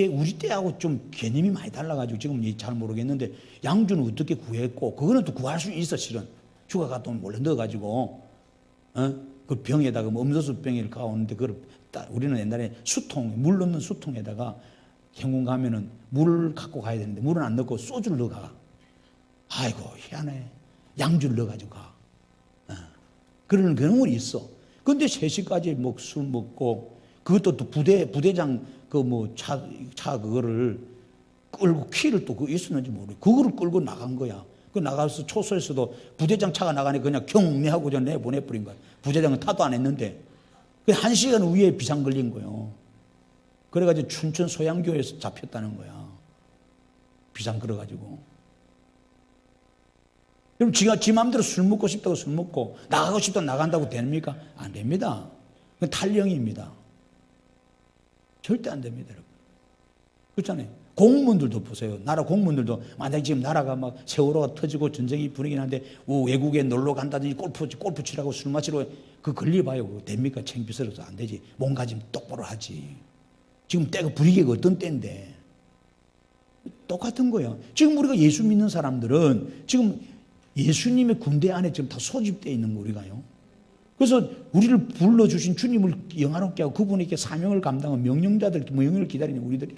S1: 우리 때하고 좀 개념이 많이 달라가지고 지금 잘 모르겠는데 양주는 어떻게 구했고 그거는 또 구할 수 있어 실은. 휴가 갔다 오면 몰래 넣어가지고 그 병에다가 음료수 병을 가오는데 그걸 우리는 옛날에 물 넣는 수통에다가 행군 가면은 물 갖고 가야 되는데 물은 안 넣고 소주를 넣어가. 아이고 희한해. 양주를 넣어가지고 가. 그런 경우는 있어. 근데 3시까지 술 먹고 그것도 또 부대장 차 그거를 끌고 키를 또 있었는지 모르고 그거를 끌고 나간 거야. 그 나가서 초소에서도 부대장 차가 나가니 그냥 경례하고 전 내보내버린 거야. 부대장은 타도 안 했는데 1시간 위에 비상 걸린 거예요. 그래가지고 춘천 소양교에서 잡혔다는 거야. 비상 걸어가지고. 그럼 지 마음대로 술 먹고 싶다고 술 먹고 나가고 싶다고 나간다고 됩니까? 안 됩니다. 그건 탈령입니다. 절대 안 됩니다, 여러분. 그렇잖아요. 공무원들도 보세요. 나라 공무원들도 만약에 지금 나라가 막 세월호가 터지고 전쟁이 분위기 나는데 외국에 놀러 간다든지 골프 치라고 술 마시러 그 걸려봐요. 그거 됩니까? 창피스러워서 안 되지. 몸가짐 똑바로 하지. 지금 때가 불이기가 어떤 때인데. 똑같은 거예요. 지금 우리가 예수 믿는 사람들은 지금 예수님의 군대 안에 지금 다 소집되어 있는 거 우리가요. 그래서 우리를 불러주신 주님을 영화롭게 하고 그분에게 사명을 감당한 명령자들, 명령을 기다리는 우리들이.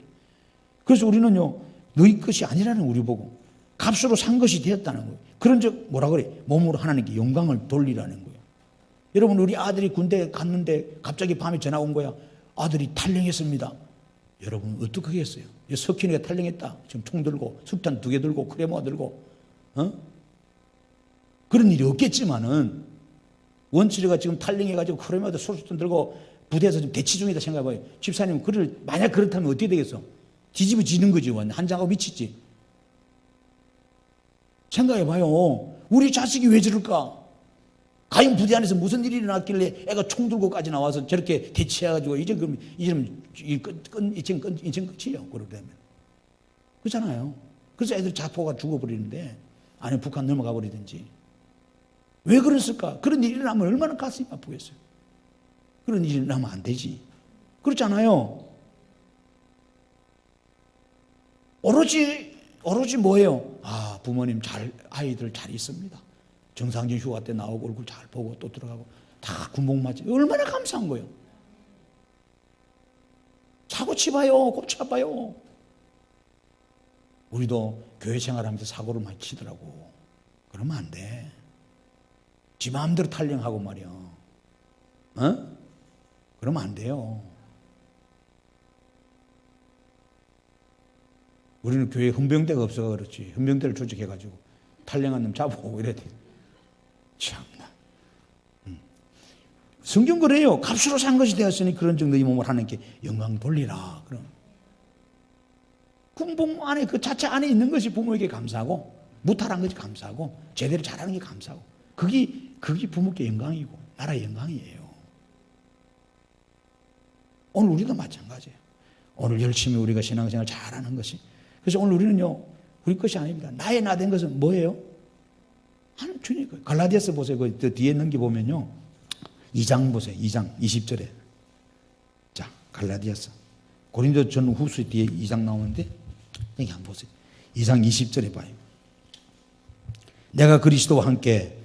S1: 그래서 우리는요, 너희 것이 아니라는 우리 보고 값으로 산 것이 되었다는 거예요. 그런 즉 뭐라 그래? 몸으로 하나님께 영광을 돌리라는 거예요. 여러분 우리 아들이 군대 갔는데 갑자기 밤에 전화 온 거야. 아들이 탈령했습니다. 여러분 어떻게 하겠어요? 석현이가 탈령했다. 지금 총 들고 석탄 2개 들고 크레모아 들고 그런 일이 없겠지만은 원치리가 지금 탈령해가지고 크레모아도 소수탄 들고 부대에서 지금 대치 중이다 생각해봐요. 집사님 만약 그렇다면 어떻게 되겠어? 뒤집어지는 거지. 한장하고 미치지. 생각해봐요. 우리 자식이 왜 저럴까? 가인 부대 안에서 무슨 일이 일어났길래 애가 총 들고까지 나와서 저렇게 대치해가지고 이제 끝이에요. 그러면. 그렇잖아요. 그래서 애들 자포가 죽어버리는데 안에 북한 넘어가 버리든지. 왜 그랬을까? 그런 일이 일어나면 얼마나 가슴이 아프겠어요. 그런 일이 일어나면 안 되지. 그렇잖아요. 오로지 뭐예요? 부모님 아이들 잘 있습니다. 정상적인 휴가 때 나오고 얼굴 잘 보고 또 들어가고 다 군복 맞지. 얼마나 감사한 거예요. 사고 치봐요. 꼭 쳐봐요. 우리도 교회 생활하면서 사고를 많이 치더라고. 그러면 안 돼. 지 마음대로 탈령하고 말이야. 그러면 안 돼요. 우리는 교회에 헌병대가 없어서 그렇지. 헌병대를 조직해가지고 탈령한 놈 잡아오고 이래야 돼. 참나. 성경 그래요. 값으로 산 것이 되었으니 그런 정도의 몸을 하나님께 영광 돌리라. 그럼 군복 안에 그 자체 안에 있는 것이 부모에게 감사하고 무탈한 것이 감사하고 제대로 잘하는 게 감사하고 그게 부모께 영광이고 나라의 영광이에요. 오늘 우리도 마찬가지예요. 오늘 열심히 우리가 신앙생활 잘하는 것이, 그래서 오늘 우리는요 우리 것이 아닙니다. 나의 나 된 것은 뭐예요? 하나님 주님 거예요. 갈라디아서 보세요. 그 뒤에 넘겨 보면요 2장 보세요. 2장 20절에 자 갈라디아서 고린도 전 후서 뒤에 2장 나오는데 여기 한번 보세요. 2장 20절에 봐요. 내가 그리스도와 함께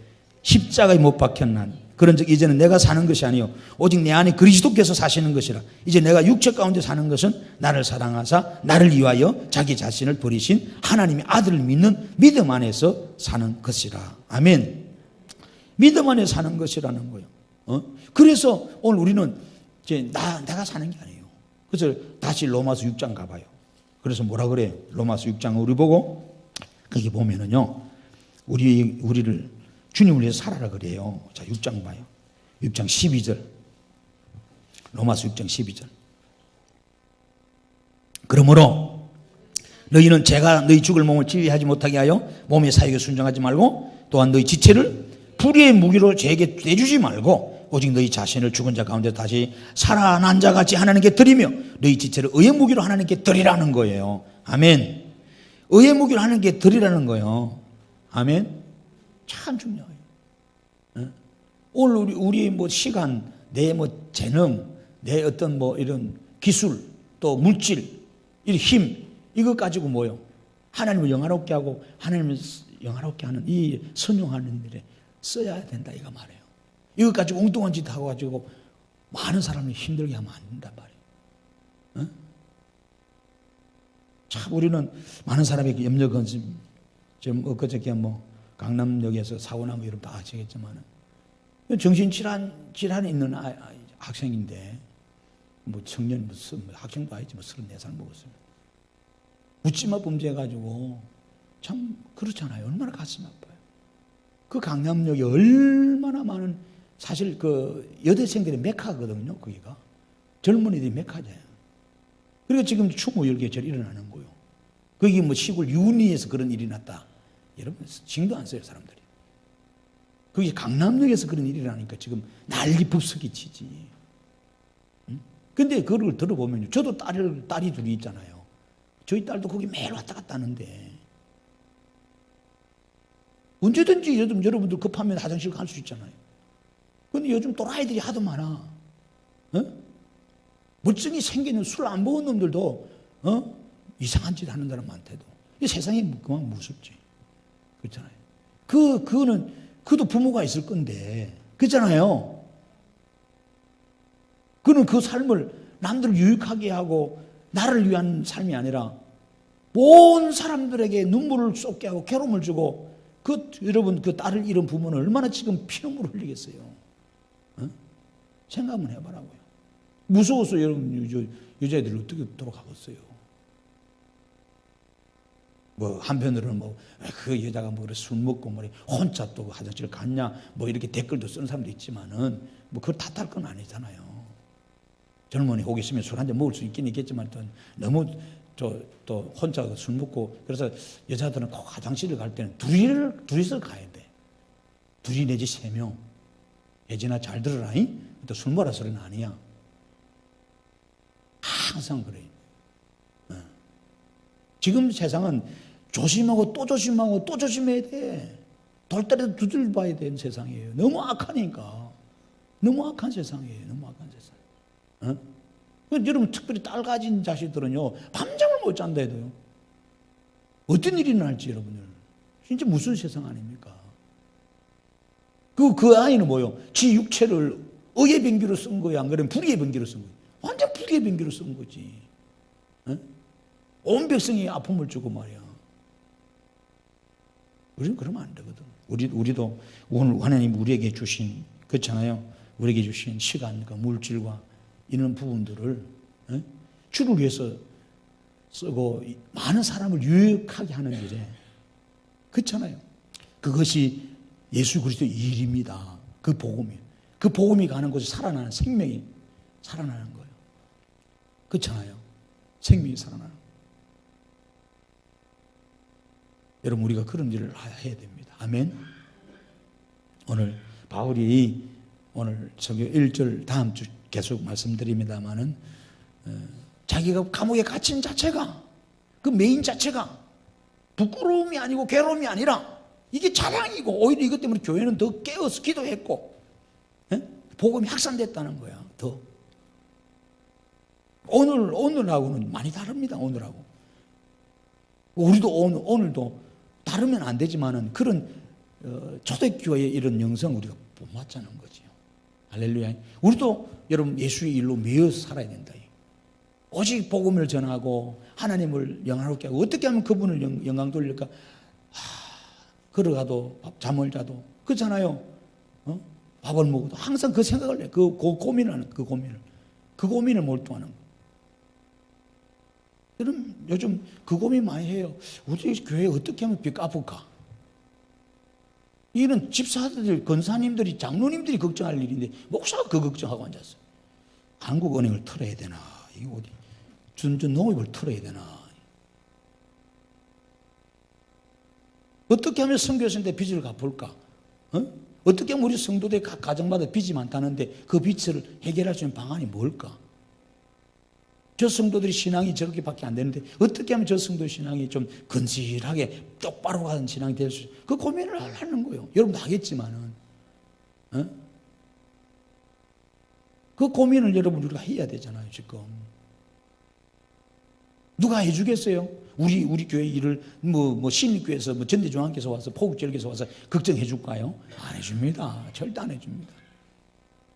S1: 십자가에 못 박혔난 그런즉 이제는 내가 사는 것이 아니요 오직 내 안에 그리스도께서 사시는 것이라. 이제 내가 육체 가운데 사는 것은 나를 사랑하사 나를 위하여 자기 자신을 버리신 하나님의 아들을 믿는 믿음 안에서 사는 것이라. 아멘. 믿음 안에 사는 것이라는 거예요. 그래서 오늘 우리는 이제 내가 사는 게 아니에요. 그래서 다시 로마서 6장 가봐요. 그래서 뭐라 그래요? 로마서 6장 우리 보고 거기 보면은요 우리를 주님을 위해서 살아라 그래요. 자 6장 봐요. 6장 12절 로마서 6장 12절 그러므로 너희는 죄가 너희 죽을 몸을 지휘하지 못하게 하여 몸의 사역에 순종하지 말고 또한 너희 지체를 불의의 무기로 죄에게 내주지 말고 오직 너희 자신을 죽은 자 가운데 다시 살아난 자 같이 하나님께 드리며 너희 지체를 의의 무기로 하나님께 드리라는 거예요. 아멘. 의의 무기로 하나님께 드리라는 거예요. 아멘. 참 중요해요. 오늘 우리 뭐 시간, 내 뭐 재능, 내 어떤 뭐 이런 기술, 또 물질, 이 힘, 이것 가지고 뭐요? 하나님을 영화롭게 하고 하나님을 영화롭게 하는 이 선용하는 일에 써야 된다 이거 말이에요. 이것 가지고 엉뚱한 짓 하고 가지고 많은 사람을 힘들게 하면 안 된단 말이에요. 참 우리는 많은 사람에게 염려건 지금 엊그저께 뭐 강남역에서 사고 나면 여러분 다 아시겠지만 정신질환 있는 학생인데 뭐 청년 무슨 학생도 아니지 뭐 34살 먹었습니다. 묻지마 범죄해가지고 참 그렇잖아요. 얼마나 가슴 아파요. 그 강남역이 얼마나 많은 사실 그 여대생들의 메카거든요. 거기가 젊은이들이 메카잖아요. 그러니까 지금 추모 열기처럼 일어나는 거예요. 거기 뭐 시골 유니에서 그런 일이 났다. 여러분 징도 안 써요 사람들이. 그게 강남역에서 그런 일이 일어나니까 지금 난리 법석이 치지. 근데 그걸 들어보면 저도 딸이 둘이 있잖아요. 저희 딸도 거기 매일 왔다 갔다 하는데 언제든지 요즘 여러분들 급하면 화장실 갈 수 있잖아요. 근데 요즘 또라이들이 하도 많아. 멀쩡히 생기는 술 안 먹은 놈들도 이상한 짓 하는 사람 많대도. 이 세상이 그만 무섭지. 그렇잖아요. 그도 부모가 있을 건데, 그렇잖아요. 그는 그 삶을 남들을 유익하게 하고 나를 위한 삶이 아니라 온 사람들에게 눈물을 쏟게 하고 괴로움을 주고 여러분 그 딸을 잃은 부모는 얼마나 지금 피눈물을 흘리겠어요. 생각 한번 해보라고요. 무서워서 여러분 여자애들 어떻게 돌아가겠어요. 뭐 한편으로는 뭐 그 여자가 뭐 술 먹고 뭐 혼자 또 화장실 갔냐 뭐 이렇게 댓글도 쓰는 사람도 있지만은 뭐 그걸 탓할 건 아니잖아요. 젊은이 호기심에 술 한 잔 먹을 수 있긴 있겠지만 또 너무 또 혼자 술 먹고 그래서 여자들은 꼭 화장실을 갈 때는 둘이서 가야 돼. 둘이 내지 3명. 예진아 잘 들어라잉. 또 술 먹으라 소리는 아니야. 항상 그래요. 지금 세상은 조심하고 또 조심하고 또 조심해야 돼. 돌다리도 두들봐야 되는 세상이에요. 너무 악하니까. 너무 악한 세상이에요. 너무 악한 세상. 여러분 특별히 딸 가진 자식들은요 밤잠을 못 잔다 해도요. 어떤 일이 날지 여러분들 진짜 무슨 세상 아닙니까? 그 아이는 뭐요? 지 육체를 의의 병기로 쓴 거야, 안 그러면 불의의 병기로 쓴 거야. 완전 불의의 병기로 쓴 거지. 온 백성이 아픔을 주고 말이야. 우리는 그러면 안 되거든. 우리도 오늘 하나님 우리에게 주신, 그렇잖아요. 우리에게 주신 시간과 물질과 이런 부분들을 주를 위해서 쓰고 많은 사람을 유익하게 하는 일에, 그렇잖아요. 그것이 예수 그리스도의 일입니다. 그 복음이. 그 복음이 가는 곳에 살아나는 생명이 살아나는 거예요. 그렇잖아요. 생명이 살아나는 거예요. 여러분, 우리가 그런 일을 해야 됩니다. 아멘. 오늘 바울이 오늘 저기 1절 다음 주 계속 말씀드립니다만은 자기가 감옥에 갇힌 자체가, 그 메인 자체가 부끄러움이 아니고 괴로움이 아니라 이게 자랑이고, 오히려 이것 때문에 교회는 더 깨어서 기도했고 복음이 확산됐다는 거야. 더 오늘하고는 많이 다릅니다. 오늘하고 우리도 오늘도 다르면 안 되지만은 그런 초대교회의 이런 영성 우리가 못 맞자는 거지요. 할렐루야. 우리도 여러분 예수의 일로 매여서 살아야 된다. 오직 복음을 전하고 하나님을 영화롭게 하고, 어떻게 하면 그분을 영광 돌릴까? 걸어가도 잠을 자도 그렇잖아요. 밥을 먹어도 항상 그 생각을 해. 그 고민을 하는, 그 고민을 몰두하는 거. 여러분 요즘 그 고민 많이 해요. 우리 교회 어떻게 하면 빚 갚을까? 이런 집사들, 권사님들이, 장로님들이 걱정할 일인데 목사가 그 걱정하고 앉았어요. 한국은행을 털어야 되나? 이게 어디 농업을 털어야 되나? 어떻게 하면 선교사인데 빚을 갚을까? 어떻게 하면 우리 성도들 각 가정마다 빚이 많다는데 그 빚을 해결할 수 있는 방안이 뭘까? 저 성도들이 신앙이 저렇게밖에 안 되는데 어떻게 하면 저 성도의 신앙이 좀 건실하게 똑바로 가는 신앙이 될 수 있을까? 그 고민을 하는 거예요. 여러분도 하겠지만은 그 고민을 여러분 우리가 해야 되잖아요. 지금 누가 해주겠어요? 우리 교회 일을 신립교회에서 전대중앙교에서 와서 포국절교에서 와서 걱정해 줄까요? 안 해줍니다. 절대 안 해줍니다.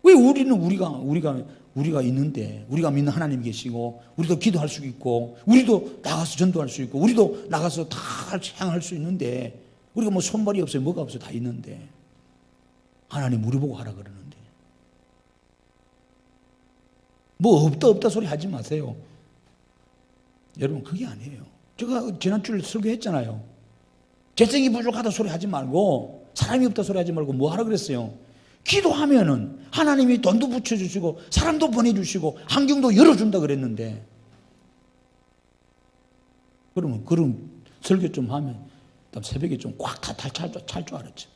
S1: 왜 우리는 우리가 있는데, 우리가 믿는 하나님 계시고, 우리도 기도할 수 있고, 우리도 나가서 전도할 수 있고, 우리도 나가서 다 행할 수 있는데, 우리가 뭐 손발이 없어요, 뭐가 없어요, 다 있는데 하나님 우리 보고 하라 그러는데 뭐 없다 소리 하지 마세요. 여러분 그게 아니에요. 제가 지난주에 설교했잖아요. 재정이 부족하다 소리 하지 말고, 사람이 없다 소리 하지 말고 뭐 하라 그랬어요? 기도하면은 하나님이 돈도 붙여주시고 사람도 보내주시고 환경도 열어준다 그랬는데, 그러면 그런 설교 좀 하면 새벽에 좀 꽉 다 찰 줄 알았지.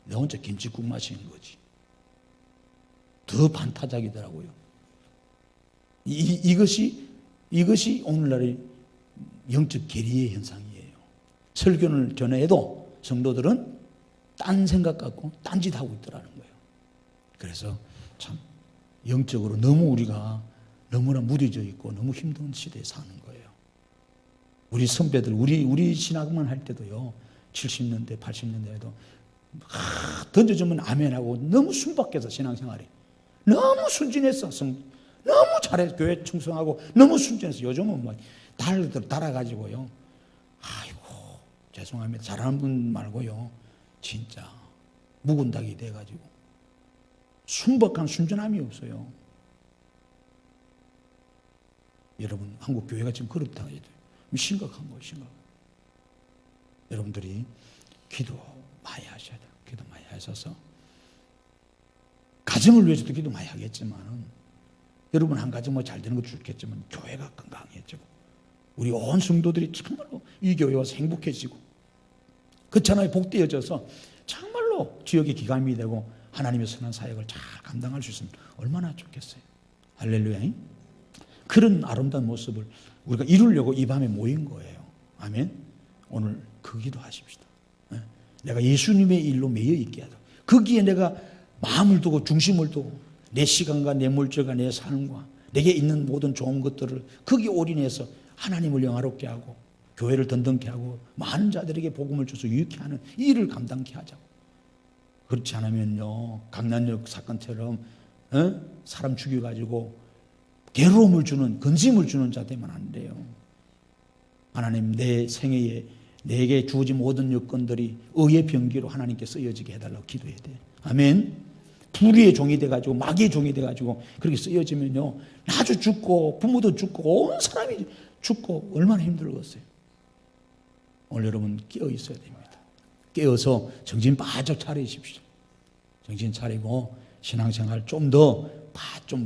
S1: 내 혼자 김치국 마시는 거지. 더 반타작이더라고요. 이것이 오늘날의 영적 계리의 현상이에요. 설교를 전해도 성도들은 딴 생각 갖고 딴짓 하고 있더라는 거예요. 그래서 참 영적으로 너무 우리가 너무나 무뎌져 있고 너무 힘든 시대에 사는 거예요. 우리 선배들, 우리 신학만 할 때도요, 70년대, 80년대에도 던져주면 아멘하고 너무 순박해서 신앙생활이 너무 순진했어. 너무 잘해. 교회 충성하고 너무 순진해서 요즘은 뭐 달아가지고요. 아이고 죄송합니다. 잘하는 분 말고요, 진짜 묵은 닭이 돼가지고 순박한 순전함이 없어요. 여러분 한국 교회가 지금 그렇다 해야 돼요. 심각한 거예요. 심각. 여러분들이 기도 많이 하셔야 돼요. 기도 많이 하셔서 가정을 위해서도 기도 많이 하겠지만, 여러분 한 가정 뭐 잘 되는 것도 좋겠지만 교회가 건강해지고 우리 온 성도들이 정말로 이 교회 와서 행복해지고, 그렇잖아요. 복되어져서 정말로 지역의 기감이 되고 하나님의 선한 사역을 잘 감당할 수 있으면 얼마나 좋겠어요. 할렐루야. 그런 아름다운 모습을 우리가 이루려고 이 밤에 모인 거예요. 아멘. 오늘 그 기도하십시다. 내가 예수님의 일로 매여 있게 하다. 거기에 내가 마음을 두고 중심을 두고 내 시간과 내 물질과 내 삶과 내게 있는 모든 좋은 것들을 거기에 올인해서 하나님을 영화롭게 하고 교회를 든든케 하고 많은 자들에게 복음을 줘서 유익케 하는 이 일을 감당케 하자고. 그렇지 않으면요, 강남역 사건처럼 사람 죽여가지고 괴로움을 주는, 근심을 주는 자 되면 안 돼요. 하나님 내 생애에 내게 주어진 모든 여건들이 의의 병기로 하나님께 쓰여지게 해달라고 기도해야 돼. 아멘. 불의의 종이 돼가지고 마귀의 종이 돼가지고 그렇게 쓰여지면요, 나도 죽고 부모도 죽고 온 사람이 죽고 얼마나 힘들겠어요. 오늘 여러분 깨어 있어야 됩니다. 깨어서 정신 바짝 차리십시오. 정신 차리고 신앙생활 좀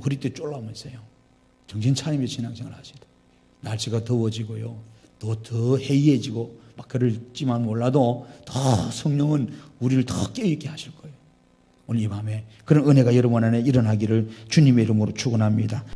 S1: 허리띠 쫄라면서요, 정신 차리면서 신앙생활 하시다. 날씨가 더워지고요, 더 해이해지고 막 그럴지만 몰라도 더 성령은 우리를 더 깨어있게 하실 거예요. 오늘 이 밤에 그런 은혜가 여러분 안에 일어나기를 주님의 이름으로 축원합니다.